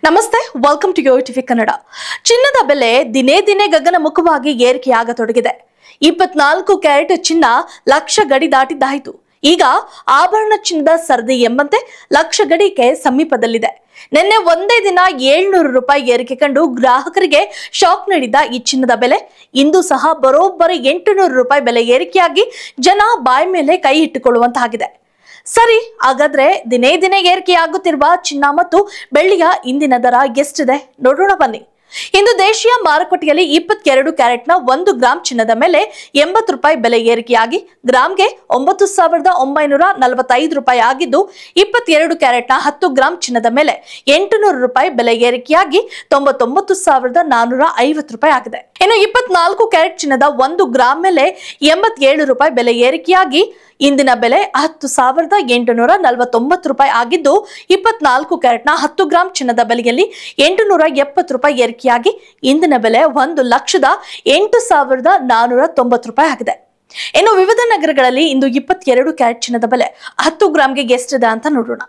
ನಮಸ್ತೆ, welcome to YoYo TV Kannada. ಚಿನ್ನದ ಬೆಲೆ ದಿನೇ ದಿನೇ ಗಗನಮುಖವಾಗಿ ಏರಿಕೆಯಾಗತೊಡಗಿದೆ. 24 ಕ್ಯಾರೆಟ್ ಚಿನ್ನ ಲಕ್ಷ ಗಡಿ ದಾಟಿದ್ದಾಯಿತು. ಈಗ ಆಭರಣ ಚಿನ್ನದ ಸರದಿ ಎಂಬಂತೆ ಲಕ್ಷ ಗಡಿಗೆ ಸಮೀಪದಲ್ಲಿದೆ. ನಿನ್ನೆ ಒಂದೇ ದಿನ 700 ರೂಪಾಯಿ ಏರಿಕೆ ಕಂಡು ಗ್ರಾಹಕರಿಗೆ ಶಾಕ್ ನೀಡಿದ ಈ ಚಿನ್ನದ ಬೆಲೆ ಇಂದು ಸಹ ಬರೋಬ್ಬರಿ 800 ರೂಪಾಯಿ ಬೆಲೆ ಏರಿಕೆಯಾಗಿ ಜನ ಬಾಯಿ ಮೇಲೆ ಕೈ ಇಟ್ಟುಕೊಳ್ಳುವಂತಾಗಿದೆ. ಸರಿ, ಹಾಗಾದ್ರೆ ದಿನೇ ದಿನೇ ಏರಿಕೆಯಾಗುತ್ತಿರುವ ಚಿನ್ನ ಮತ್ತು ಬೆಳ್ಳಿಯ ಇಂದಿನ ದರ ಎಷ್ಟಿದೆ ನೋಡೋಣ ಬನ್ನಿ. ಇಂದು ದೇಶೀಯ ಮಾರುಕಟ್ಟೆಯಲ್ಲಿ 22 ಕ್ಯಾರೆಟ್ನ 1 ಗ್ರಾಂ ಚಿನ್ನದ ಮೇಲೆ 80 ರೂಪಾಯಿ ಬೆಲೆ ಏರಿಕೆಯಾಗಿ ಗ್ರಾಂಗೆ 9,945 ರೂಪಾಯಿ ಆಗಿದ್ದು, 22 ಕ್ಯಾರೆಟ್ನ 10 ಗ್ರಾಂ ಚಿನ್ನದ ಮೇಲೆ 800 ರೂಪಾಯಿ ಬೆಲೆ ಏರಿಕೆಯಾಗಿ 99,450 ರೂಪಾಯಿ ಆಗಿದೆ. ಇನ್ನು 24 ಕ್ಯಾರೆಟ್ ಚಿನ್ನದ 1 ಗ್ರಾಂ ಮೇಲೆ 87 ರೂಪಾಯಿ ಬೆಲೆ ಏರಿಕೆಯಾಗಿ ಇಂದಿನ ಬೆಲೆ 10,849 ರೂಪಾಯಿ ಆಗಿದ್ದು, 24 ಕ್ಯಾರೆಟ್ನ 10 ಗ್ರಾಂ ಚಿನ್ನದ ಬೆಲೆಯಲ್ಲಿ 870 ರೂಪಾಯಿ ಏರಿಕೆಯಾಗಿ ಇಂದಿನ ಬೆಲೆ 1,08,490 ರೂಪಾಯಿ ಆಗಿದೆ. ಇನ್ನು ವಿವಿಧ ನಗರಗಳಲ್ಲಿ ಇಂದು 22 ಕ್ಯಾರೆಟ್ ಚಿನ್ನದ ಬೆಲೆ 10 ಗ್ರಾಂಗೆ ಎಷ್ಟಿದೆ ಅಂತ ನೋಡೋಣ.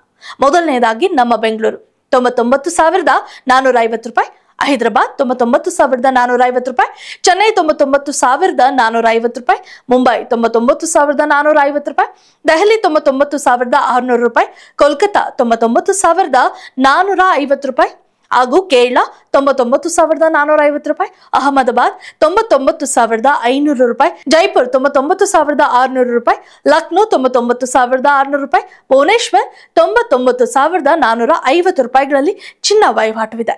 ಮೊದಲನೆಯದಾಗಿ ನಮ್ಮ ಬೆಂಗಳೂರು 99,450 ರೂಪಾಯಿ, ಹೈದರಾಬಾದ್ 99,450 ರೂಪಾಯಿ, ಚೆನ್ನೈ 99,450 ರೂಪಾಯಿ, ಮುಂಬೈ 99,450 ರೂಪಾಯಿ, ದೆಹಲಿ 99,600 ರೂಪಾಯಿ, ಕೋಲ್ಕತಾ 99,450 ರೂಪಾಯಿ ಹಾಗೂ ಕೇರಳ 99,450 ರೂಪಾಯಿ, ಅಹಮದಾಬಾದ್ 99,500 ರೂಪಾಯಿ, ಜೈಪುರ್ 99,600 ರೂಪಾಯಿ, ಲಕ್ನೋ 99,600 ರೂಪಾಯಿ, ಭುವನೇಶ್ವರ್ 99,450 ರೂಪಾಯಿಗಳಲ್ಲಿ ಚಿನ್ನ ವಹಿವಾಟುವಿದೆ.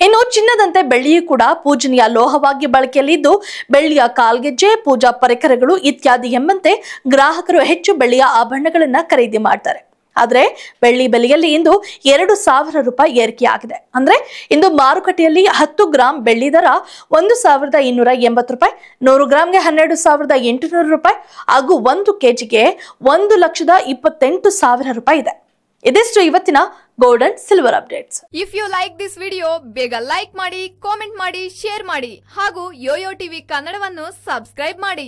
ಇನ್ನು ಚಿನ್ನದಂತೆ ಬೆಳ್ಳಿಯೂ ಕೂಡ ಪೂಜನೀಯ ಲೋಹವಾಗಿ ಬಳಕೆಯಲ್ಲಿದ್ದು, ಬೆಳ್ಳಿಯ ಕಾಲ್ಗೆಜ್ಜೆ, ಪೂಜಾ ಪರಿಕರಗಳು ಇತ್ಯಾದಿ ಎಂಬಂತೆ ಗ್ರಾಹಕರು ಹೆಚ್ಚು ಬೆಳ್ಳಿಯ ಆಭರಣಗಳನ್ನ ಖರೀದಿ ಮಾಡ್ತಾರೆ. ಆದ್ರೆ ಬೆಳ್ಳಿ ಬೆಲೆಯಲ್ಲಿ ಇಂದು 2,000 ರೂಪಾಯಿ ಏರಿಕೆಯಾಗಿದೆ. ಅಂದ್ರೆ ಇಂದು ಮಾರುಕಟ್ಟೆಯಲ್ಲಿ 10 ಗ್ರಾಂ ಬೆಳ್ಳಿ ದರ 1,280 ರೂಪಾಯಿ, 100 ಗ್ರಾಂಗೆ 12,800 ರೂಪಾಯಿ ಹಾಗೂ 1 ಕೆಜಿಗೆ 1,28,000 ರೂಪಾಯಿ ಇದೆ. ಇದಿಷ್ಟು ಇವತ್ತಿನ gold and silver updates. If you like this video, ಬೇಗ ಲೈಕ್ ಮಾಡಿ, ಕಾಮೆಂಟ್ ಮಾಡಿ, ಶೇರ್ ಮಾಡಿ ಹಾಗೂ ಯೋಯೋ ಟಿವಿ ಕನ್ನಡವನ್ನು ಸಬ್ಸ್ಕ್ರೈಬ್ ಮಾಡಿ.